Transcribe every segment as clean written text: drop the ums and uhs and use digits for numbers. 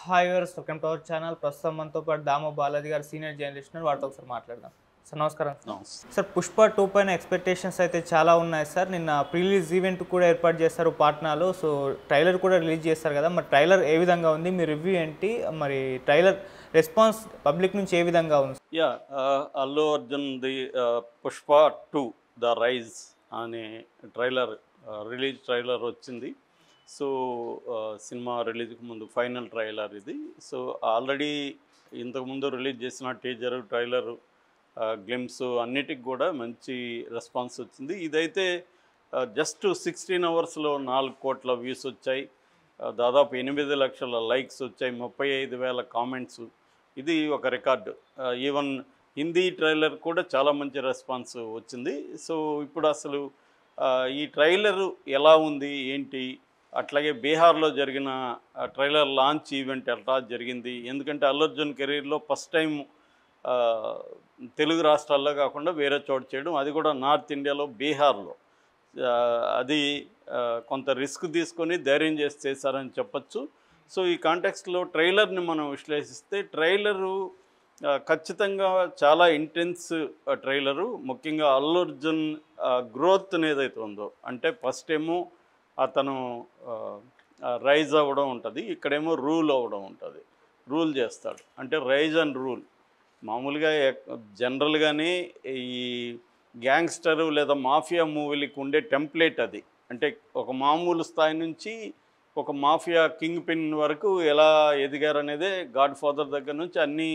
Hi viewers, welcome to our channel. ప్రస్తుతం మనతో పాటు దామో బాలాజీ గారు సీనియర్ జర్నలిస్ట్ ఉన్నారు. వారితో ఒకసారి మాట్లాడదాం. సార్ నమస్కారం. సార్, పుష్ప 2 పైన ఎక్స్పెక్టేషన్స్ అయితే చాలా ఉన్నాయి సార్. నిన్న ప్రీ రిలీజ్ ఈవెంట్ కూడా ఏర్పాటు చేస్తారు పాట్నాలో. సో ట్రైలర్ కూడా రిలీజ్ చేస్తారు కదా, మరి ట్రైలర్ ఏ విధంగా ఉంది, మీ రివ్యూ ఏంటి, మరి ట్రైలర్ రెస్పాన్స్ పబ్లిక్ నుంచి ఏ విధంగా ఉంది? Allu Arjun the Pushpa 2 the rise అనే ట్రైలర్ రిలీజ్ ట్రైలర్ వచ్చింది. సో సినిమా రిలీజ్కి ముందు ఫైనల్ ట్రైలర్ ఇది. సో ఆల్రెడీ ఇంతకుముందు రిలీజ్ చేసిన టీజరు, ట్రైలరు, గ్లిమ్స్ అన్నిటికి కూడా మంచి రెస్పాన్స్ వచ్చింది. ఇదైతే జస్ట్ 16 అవర్స్లో 4 కోట్ల వ్యూస్ వచ్చాయి, దాదాపు 8 లక్షల లైక్స్ వచ్చాయి, 35,000 కామెంట్స్. ఇది ఒక రికార్డు. ఈవెన్ హిందీ ట్రైలర్ కూడా చాలా మంచి రెస్పాన్స్ వచ్చింది. సో ఇప్పుడు అసలు ఈ ట్రైలరు ఎలా ఉంది ఏంటి, అట్లాగే బీహార్లో జరిగిన ట్రైలర్ లాంచ్ ఈవెంట్ ఎలా జరిగింది, ఎందుకంటే అల్లు అర్జున్ కెరీర్లో ఫస్ట్ టైం తెలుగు రాష్ట్రాల్లో కాకుండా వేరే చోట చేయడం, అది కూడా నార్త్ ఇండియాలో బీహార్లో. అది కొంత రిస్క్ తీసుకొని ధైర్యం చేసి చేశారని చెప్పచ్చు. సో ఈ కాంటెక్స్ట్లో ట్రైలర్ని మనం విశ్లేషిస్తే ట్రైలరు ఖచ్చితంగా చాలా ఇంటెన్స్ ట్రైలరు. ముఖ్యంగా అల్లు అర్జున్ గ్రోత్ ఏదైతే ఉందో, అంటే ఫస్ట్ ఏమో అతను రైజ్ అవ్వడం ఉంటుంది, ఇక్కడేమో రూల్ అవ్వడం ఉంటుంది. రూల్ చేస్తాడు అంటే రైజ్ అండ్ రూల్. మామూలుగా జనరల్గానే ఈ గ్యాంగ్స్టరు లేదా మాఫియా మూవీలకి ఉండే టెంప్లెట్ అది. అంటే ఒక మామూలు స్థాయి నుంచి ఒక మాఫియా కింగ్ పిన్ వరకు ఎలా ఎదిగారనేదే గాడ్ ఫాదర్ దగ్గర నుంచి అన్ని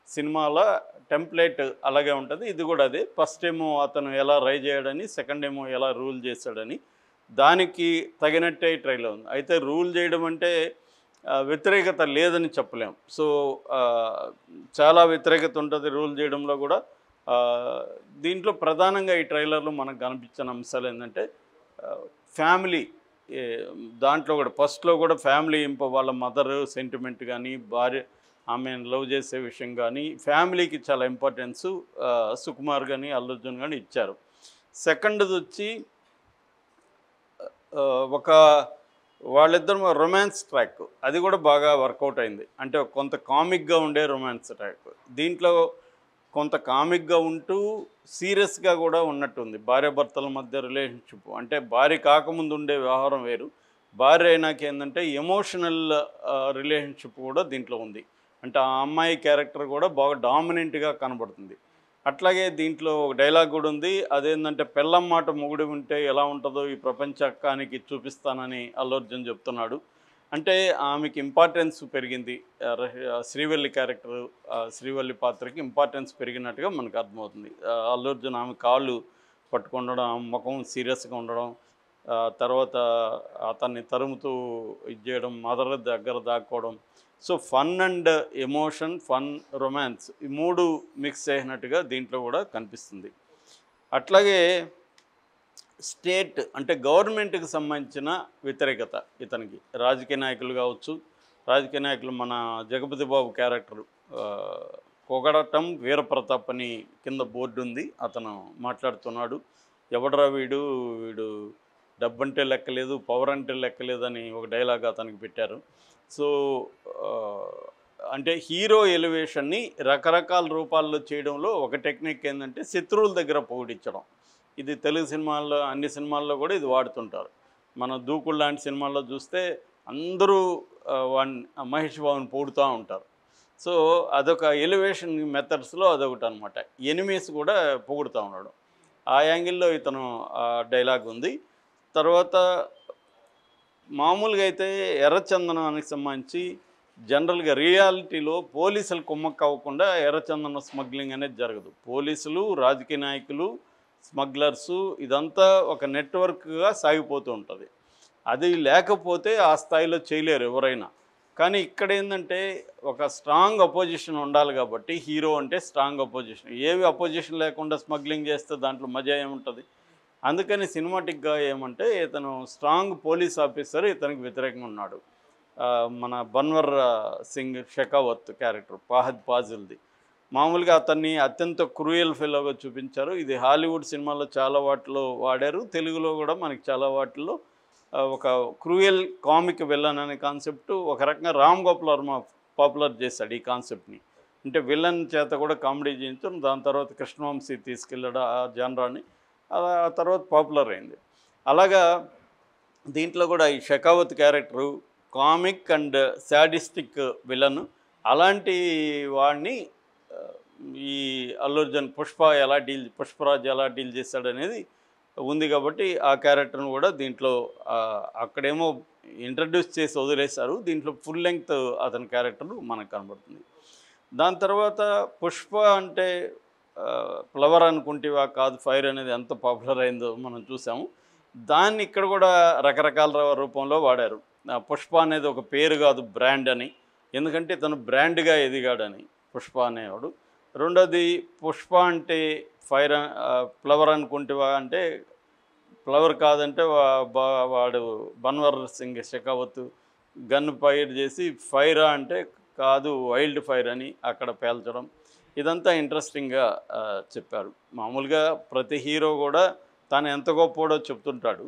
సినిమాల టెంప్లెట్ అలాగే ఉంటుంది. ఇది కూడా అదే. ఫస్ట్ ఏమో అతను ఎలా రైజ్ అయ్యాడని, సెకండ్ ఏమో ఎలా రూల్ చేశాడని, దానికి తగినట్టే ట్రైలర్ ఉంది. అయితే రూల్ చేయడం అంటే వ్యతిరేకత లేదని చెప్పలేం. సో చాలా వ్యతిరేకత ఉంటుంది రూల్ చేయడంలో కూడా. దీంట్లో ప్రధానంగా ఈ ట్రైలర్లో మనకు కనిపించిన అంశాలు ఏంటంటే ఫ్యామిలీ. దాంట్లో కూడా ఫస్ట్లో కూడా ఫ్యామిలీ వాళ్ళ మదర్ సెంటిమెంట్ కానీ, భార్య ఆమెను లవ్ చేసే విషయం కానీ, ఫ్యామిలీకి చాలా ఇంపార్టెన్సు సుకుమార్ కానీ అల్లు అర్జున్ కానీ ఇచ్చారు. సెకండ్ది వచ్చి ఒక వాళ్ళిద్దరు రొమాన్స్ ట్రాక్, అది కూడా బాగా వర్కౌట్ అయింది. అంటే కొంత కామిక్గా ఉండే రొమాన్స్ ట్రాక్. దీంట్లో కొంత కామిక్గా ఉంటూ సీరియస్గా కూడా ఉన్నట్టుంది. భార్యాభర్తల మధ్య రిలేషన్షిప్, అంటే భార్య కాకముందు ఉండే వ్యవహారం వేరు, భార్య అయినాక ఏంటంటే ఎమోషనల్ రిలేషన్షిప్ కూడా దీంట్లో ఉంది. అంటే ఆ అమ్మాయి క్యారెక్టర్ కూడా బాగా డామినెంట్గా కనబడుతుంది. అట్లాగే దీంట్లో ఒక డైలాగ్ కూడా ఉంది, అదేంటంటే పెళ్ళం మాట మొగుడు ఉంటే ఎలా ఉంటుందో ఈ ప్రపంచానికి చూపిస్తానని అల్లు అర్జున్ చెప్తున్నాడు. అంటే ఆమెకి ఇంపార్టెన్స్ పెరిగింది. శ్రీవల్లి క్యారెక్టర్, శ్రీవల్లి పాత్రకి ఇంపార్టెన్స్ పెరిగినట్టుగా మనకు అర్థమవుతుంది. అల్లు అర్జున్ ఆమె కాళ్ళు పట్టుకుండడం, ఆమె ముఖం సీరియస్గా ఉండడం, తర్వాత అతన్ని తరుముతూ ఇది చేయడం, మదర్ దగ్గర దాక్కోవడం. So fun and emotion, fun, romance, ఈ 3 మిక్స్ అయినట్టుగా దీంట్లో కూడా కనిపిస్తుంది. అట్లాగే స్టేట్ అంటే గవర్నమెంట్కి సంబంధించిన వ్యతిరేకత ఇతనికి. రాజకీయ నాయకులు కావచ్చు, రాజకీయ నాయకులు మన జగపతి బాబు క్యారెక్టరు కొగడటం వీరప్రతాప్ అని కింద బోర్డు ఉంది, అతను మాట్లాడుతున్నాడు. ఎవడరా వీడు డబ్బంటే లెక్కలేదు, పవర్ అంటే లెక్కలేదని ఒక డైలాగ్ అతనికి పెట్టారు. సో అంటే హీరో ఎలివేషన్ని రకరకాల రూపాల్లో చేయడంలో ఒక టెక్నిక్ ఏంటంటే శత్రువుల దగ్గర పొగిడించడం. ఇది తెలుగు సినిమాల్లో అన్ని సినిమాల్లో కూడా ఇది వాడుతుంటారు. మన దూకుడు లాంటి సినిమాల్లో చూస్తే అందరూ మహేష్ బాబుని పొగుడుతూ ఉంటారు. సో అదొక ఎలివేషన్ మెథడ్స్లో అదొకటి అనమాట. ఎనిమీస్ కూడా పొగుడుతూ ఉన్నాడు. ఆ యాంగిల్లో ఇతను డైలాగ్ ఉంది. తర్వాత మామూలుగా అయితే ఎర్రచందనానికి సంబంధించి జనరల్గా రియాలిటీలో పోలీసులు కుమ్మక్క అవ్వకుండా ఎర్రచందనం స్మగ్లింగ్ అనేది జరగదు. పోలీసులు, రాజకీయ నాయకులు, స్మగ్లర్సు, ఇదంతా ఒక నెట్వర్క్గా సాగిపోతూ ఉంటుంది. అది లేకపోతే ఆ స్థాయిలో చేయలేరు ఎవరైనా. కానీ ఇక్కడ ఏంటంటే ఒక స్ట్రాంగ్ అపోజిషన్ ఉండాలి కాబట్టి, హీరో అంటే స్ట్రాంగ్ అపోజిషన్. ఏవి అపోజిషన్ లేకుండా స్మగ్లింగ్ చేస్తే దాంట్లో మజా ఏముంటుంది. అందుకని సినిమాటిక్గా ఏమంటే ఇతను స్ట్రాంగ్ పోలీస్ ఆఫీసర్ ఇతనికి వ్యతిరేకంగా ఉన్నాడు. మన బన్వర్ సింగ్ షెకావత్ క్యారెక్టర్ ఫహద్ ఫాజిల్ది. మామూలుగా అతన్ని అత్యంత క్రూయల్ ఫెలోగా చూపించారు. ఇది హాలీవుడ్ సినిమాల్లో చాలా వాటిలో వాడారు, తెలుగులో కూడా మనకి చాలా వాటిల్లో ఒక క్రూయల్ కామిక్ విలన్ అనే కాన్సెప్ట్ ఒక రకంగా రామ్ గోపాల్ వర్మ పాపులర్ చేశాడు ఈ కాన్సెప్ట్ని. అంటే విలన్ చేత కూడా కామెడీ చేయించడం, దాని తర్వాత కృష్ణవంశీ తీసుకెళ్ళాడు ఆ జానరాని, ఆ తర్వాత పాపులర్ అయింది. అలాగా దీంట్లో కూడా ఈ Shekhawat character comic and sadistic villain, అలాంటి వాడిని ఈ అల్లు అర్జున్ పుష్పరాజ్ ఎలా డీల్ చేశాడనేది ఉంది కాబట్టి ఆ క్యారెక్టర్ను కూడా దీంట్లో అక్కడేమో ఇంట్రడ్యూస్ చేసి వదిలేశారు, దీంట్లో ఫుల్ లెంగ్త్ అతని క్యారెక్టర్ మనకు కనబడుతుంది. దాని తర్వాత పుష్ప అంటే ఫ్లవర్ అనుకుంటేవా కాదు ఫైర్ అనేది ఎంత పాపులర్ అయిందో మనం చూసాము. దాన్ని ఇక్కడ కూడా రకరకాల రూపంలో వాడారు. పుష్ప అనేది ఒక పేరు కాదు, బ్రాండ్ అని, ఎందుకంటే తను బ్రాండ్గా ఎదిగాడని పుష్ప అనేవాడు. రెండోది పుష్ప అంటే ఫైర్, ఫ్లవర్ అనుకుంటేవా అంటే ఫ్లవర్ కాదంటే వాడు బన్వర్ సింగ్ షెకావత్ గన్ ఫైర్ చేసి ఫైరా అంటే కాదు వైల్డ్ ఫైర్ అని అక్కడ పేల్చడం, ఇదంతా ఇంట్రెస్టింగ్గా చెప్పారు. మామూలుగా ప్రతి హీరో కూడా తాను ఎంత గొప్పవాడో చెప్తుంటాడు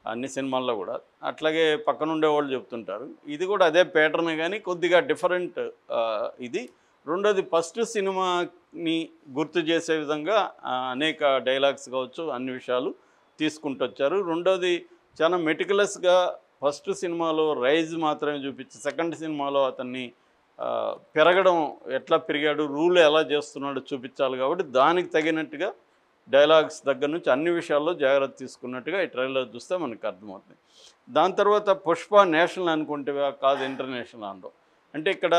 అన్ని సినిమాల్లో కూడా, అట్లాగే పక్కనుండే వాళ్ళు చెప్తుంటారు. ఇది కూడా అదే ప్యాటర్న్ కానీ కొద్దిగా డిఫరెంట్ ఇది. రెండోది ఫస్ట్ సినిమాని గుర్తు చేసే విధంగా అనేక డైలాగ్స్ కావచ్చు అన్ని విషయాలు తీసుకుంటూ వచ్చారు. రెండోది చాలా మెటికులస్గా ఫస్ట్ సినిమాలో రైజ్ మాత్రమే చూపించి సెకండ్ సినిమాలో అతన్ని పెరగడం ఎట్లా పెరిగాడు, రూల్ ఎలా చేస్తున్నాడు చూపించాలి కాబట్టి దానికి తగినట్టుగా డైలాగ్స్ దగ్గర నుంచి అన్ని విషయాల్లో జాగ్రత్త తీసుకున్నట్టుగా ఈ ట్రైలర్ చూస్తే మనకు అర్థమవుతుంది. దాని తర్వాత పుష్ప నేషనల్ అనుకుంటే కాదు ఇంటర్నేషనల్ అనడం. అంటే ఇక్కడ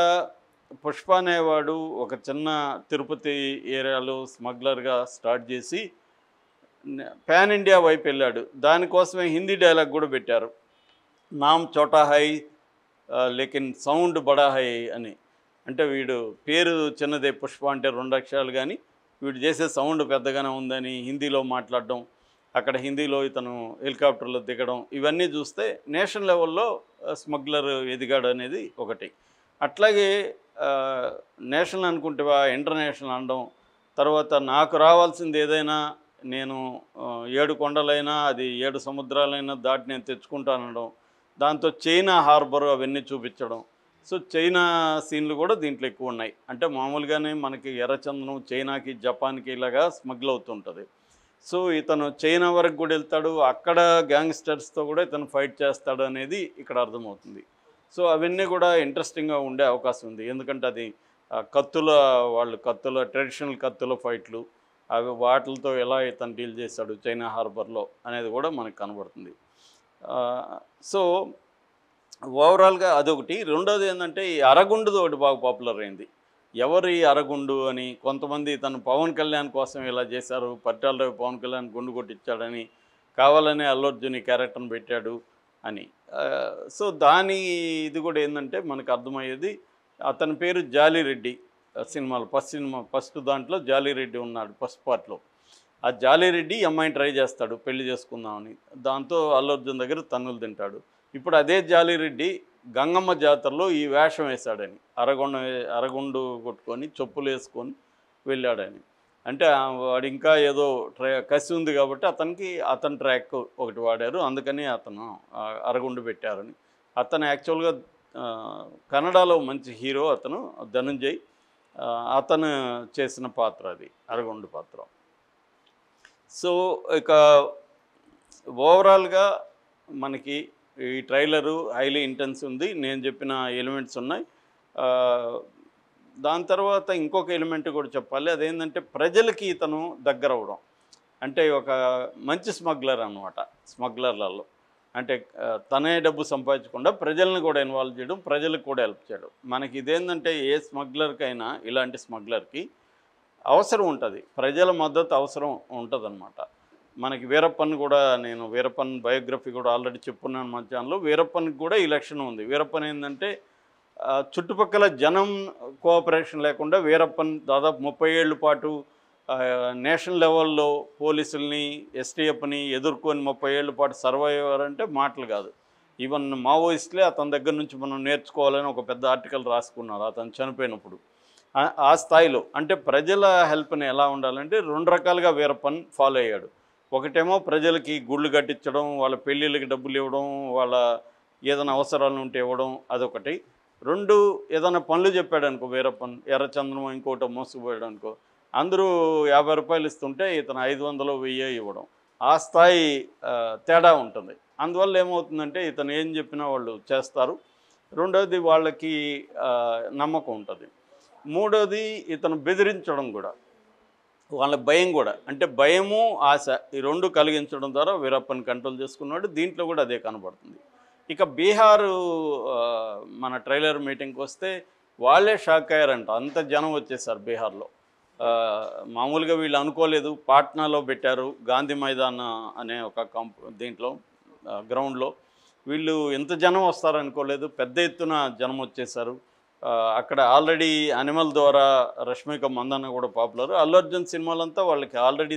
పుష్ప అనేవాడు ఒక చిన్న తిరుపతి ఏరియాలో స్మగ్లర్గా స్టార్ట్ చేసి పాన్ ఇండియా వైపు వెళ్ళాడు. దానికోసమే హిందీ డైలాగ్ కూడా పెట్టారు, నామ్ చోటా హై లేకిన్ సౌండ్ బడా హై అని. అంటే వీడు పేరు చిన్నదే పుష్ప అంటే 2 అక్షరాలు, కానీ వీడు చేసే సౌండ్ పెద్దగానే ఉందని హిందీలో మాట్లాడడం, అక్కడ హిందీలో ఇతను హెలికాప్టర్లో దిగడం, ఇవన్నీ చూస్తే నేషనల్ లెవెల్లో స్మగ్లర్ ఎదిగాడు అనేది ఒకటి. అట్లాగే నేషనల్ అనుకుంటేవా ఇంటర్నేషనల్ అనడం, తర్వాత నాకు రావాల్సింది ఏదైనా నేను 7 కొండలైనా అది 7 సముద్రాలైనా దాటి నేను తెచ్చుకుంటానడం, దాంతో చైనా హార్బర్ అవన్నీ చూపించడం. సో చైనా సీన్లు కూడా దీంట్లో ఎక్కువ ఉన్నాయి. అంటే మామూలుగానే మనకి ఎర్రచందనం చైనాకి జపాన్కి ఇలాగా స్మగ్ల్ అవుతుంటుంది. సో ఇతను చైనా వరకు కూడా వెళ్తాడు, అక్కడ గ్యాంగ్స్టర్స్తో కూడా ఇతను ఫైట్ చేస్తాడు అనేది ఇక్కడ అర్థమవుతుంది. సో అవన్నీ కూడా ఇంట్రెస్టింగ్గా ఉండే అవకాశం ఉంది, ఎందుకంటే అది కత్తుల ట్రెడిషనల్ కత్తుల ఫైట్లు, అవి వాటితో ఎలా ఇతను డీల్ చేశాడు చైనా హార్బర్లో అనేది కూడా మనకు కనబడుతుంది. సో ఓవరాల్గా అదొకటి. రెండోది ఏంటంటే ఈ అరగుండుది ఒకటి బాగా పాపులర్ అయింది. ఎవరు ఈ అరగుండు అని కొంతమంది తను పవన్ కళ్యాణ్ కోసం ఇలా చేశారు, పరిటాల రవి పవన్ కళ్యాణ్ గుండు కొట్టించాడని, కావాలనే అల్లు అర్జున్ ఈ క్యారెక్టర్ని పెట్టాడు అని. సో దాని ఇది కూడా ఏంటంటే మనకు అర్థమయ్యేది, అతని పేరు జాలిరెడ్డి. సినిమాలో ఫస్ట్ దాంట్లో జాలిరెడ్డి ఉన్నాడు ఫస్ట్ పార్ట్లో. ఆ జాలిరెడ్డి అమ్మాయిని ట్రై చేస్తాడు పెళ్లి చేసుకుందామని, దాంతో అల్లు అర్జున్ దగ్గర తన్నులు తింటాడు. ఇప్పుడు అదే జాలిరెడ్డి గంగమ్మ జాతరలో ఈ వేషం వేశాడని, అరగుండు కొట్టుకొని చెప్పులు వేసుకొని వెళ్ళాడని. అంటే వాడు ఇంకా ఏదో కసి ఉంది కాబట్టి అతని ట్రాక్ ఒకటి వాడారు, అందుకని అతను అరగుండు పెట్టారని. అతను యాక్చువల్గా కన్నడలో మంచి హీరో అతను, ధనుంజయ్, అతను చేసిన పాత్ర అది అరగుండు పాత్ర. సో ఇక ఓవరాల్గా మనకి ఈ ట్రైలరు హైలీ ఇంటెన్స్ ఉంది, నేను చెప్పిన ఎలిమెంట్స్ ఉన్నాయి. దాని తర్వాత ఇంకొక ఎలిమెంట్ కూడా చెప్పాలి, అదేంటంటే ప్రజలకి ఇతను దగ్గర అవ్వడం. అంటే ఒక మంచి స్మగ్లర్ అన్నమాట. స్మగ్లర్లలో అంటే తనే డబ్బు సంపాదించకుండా ప్రజల్ని కూడా ఇన్వాల్వ్ చేయడం, ప్రజలకు కూడా హెల్ప్ చేయడం. మనకి ఇదేంటంటే ఏ స్మగ్లర్కైనా ఇలాంటి స్మగ్లర్కి అవసరం ఉంటుంది, ప్రజల మద్దతు అవసరం ఉంటుందన్నమాట. మనకి వీరప్పన్ కూడా, నేను వీరప్పన్ బయోగ్రఫీ కూడా ఆల్రెడీ చెప్పున్నాను మన ఛానల్లో. వీరప్పన్కి కూడా ఈ లక్షణం ఉంది. వీరప్పన్ ఏంటంటే చుట్టుపక్కల జనం కోఆపరేషన్ లేకుండా వీరప్పన్ దాదాపు 30 ఏళ్ళ పాటు నేషనల్ లెవెల్లో పోలీసుల్ని ఎస్టీఎఫ్ని ఎదుర్కొని 30 ఏళ్ళ పాటు సర్వైవర్ అంటే మాటలు కాదు. ఈవెన్ మావోయిస్టులే అతని దగ్గర నుంచి మనం నేర్చుకోవాలని ఒక పెద్ద ఆర్టికల్ రాసుకున్నారు అతను చనిపోయినప్పుడు. ఆ స్థాయిలో అంటే ప్రజల హెల్ప్ని ఎలా ఉండాలంటే 2 రకాలుగా వీరప్పన్ ఫాలో అయ్యాడు. ఒకటేమో ప్రజలకి గుళ్ళు కట్టించడం, వాళ్ళ పెళ్ళిళ్ళకి డబ్బులు ఇవ్వడం, వాళ్ళ ఏదైనా అవసరాలు ఉంటే ఇవ్వడం అదొకటి. 2 ఏదైనా పనులు చెప్పాడనుకో, వేరే పనులు ఎర్రచందనం ఇంకోటో మోసుకుపోయాడు అనుకో, అందరూ రూ. 50 ఇస్తుంటే ఇతను 500 1000 ఇవ్వడం. ఆ స్థాయి తేడా ఉంటుంది. అందువల్ల ఏమవుతుందంటే ఇతను ఏం చెప్పినా వాళ్ళు చేస్తారు. రెండోది వాళ్ళకి నమ్మకం ఉంటుంది. మూడోది ఇతను బెదిరించడం కూడా, వాళ్ళ భయం కూడా, అంటే భయము ఆశ ఈ 2 కలిగించడం ద్వారా వీరప్పని కంట్రోల్ చేసుకున్నాడు. దీంట్లో కూడా అదే కనబడుతుంది. ఇక బీహారు మన ట్రైలర్ మీటింగ్కి వస్తే వాళ్ళే షాక్ అయ్యారంట, అంత జనం వచ్చేసారు బీహార్లో. మామూలుగా వీళ్ళు అనుకోలేదు, పాట్నాలో పెట్టారు గాంధీ మైదాన్ అనే ఒక దీంట్లో గ్రౌండ్లో. వీళ్ళు ఎంత జనం వస్తారనుకోలేదు, పెద్ద ఎత్తున జనం వచ్చేసారు. అక్కడ ఆల్రెడీ అనిమల్ ద్వారా రష్మిక మందన్న కూడా పాపులర్. అల్లు అర్జున్ సినిమాలంతా వాళ్ళకి ఆల్రెడీ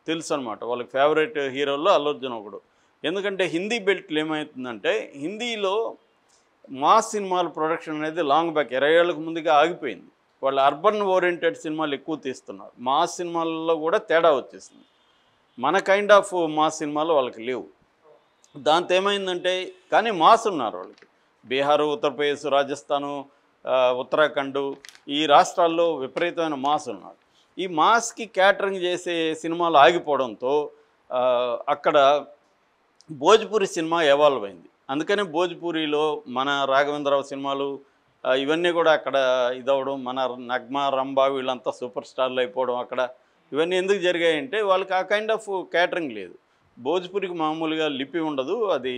తెలుసు అనమాట. వాళ్ళకి ఫేవరెట్ హీరోల్లో అల్లు అర్జున్ ఒకడు. ఎందుకంటే హిందీ బెల్ట్లు ఏమవుతుందంటే, హిందీలో మాస్ సినిమాల ప్రొడక్షన్ అనేది లాంగ్ బ్యాక్ 20 ఏళ్ళకు ముందుగా ఆగిపోయింది. వాళ్ళు అర్బన్ ఓరియంటెడ్ సినిమాలు ఎక్కువ తీస్తున్నారు. మాస్ సినిమాల్లో కూడా తేడా వచ్చేసింది. మన కైండ్ ఆఫ్ మాస్ సినిమాలు వాళ్ళకి లేవు. దాంతో ఏమైందంటే, కానీ మాస్ ఉన్నారు వాళ్ళకి. బీహారు, ఉత్తరప్రదేశ్, రాజస్థాను, ఉత్తరాఖండ్ ఈ రాష్ట్రాల్లో విపరీతమైన మాస్ ఉన్నారు. ఈ మాస్కి క్యాటరింగ్ చేసే సినిమాలు ఆగిపోవడంతో అక్కడ భోజ్పురి సినిమా ఎవాల్వ్ అయింది. అందుకనే భోజ్పురిలో మన రాఘవేంద్రరావు సినిమాలు ఇవన్నీ కూడా అక్కడ ఇదవడం, మన నగ్మా, రంభా వీళ్ళంతా సూపర్ స్టార్లు అయిపోవడం అక్కడ. ఇవన్నీ ఎందుకు జరిగాయంటే వాళ్ళకి ఆ కైండ్ ఆఫ్ క్యాటరింగ్ లేదు. భోజ్పురికి మామూలుగా లిపి ఉండదు, అది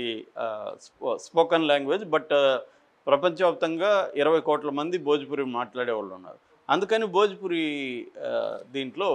స్పోకన్ లాంగ్వేజ్. బట్ ప్రపంచవ్యాప్తంగా 20 కోట్ల మంది భోజ్పురి మాట్లాడేవాళ్ళు ఉన్నారు. అందుకని భోజ్పురి దీంట్లో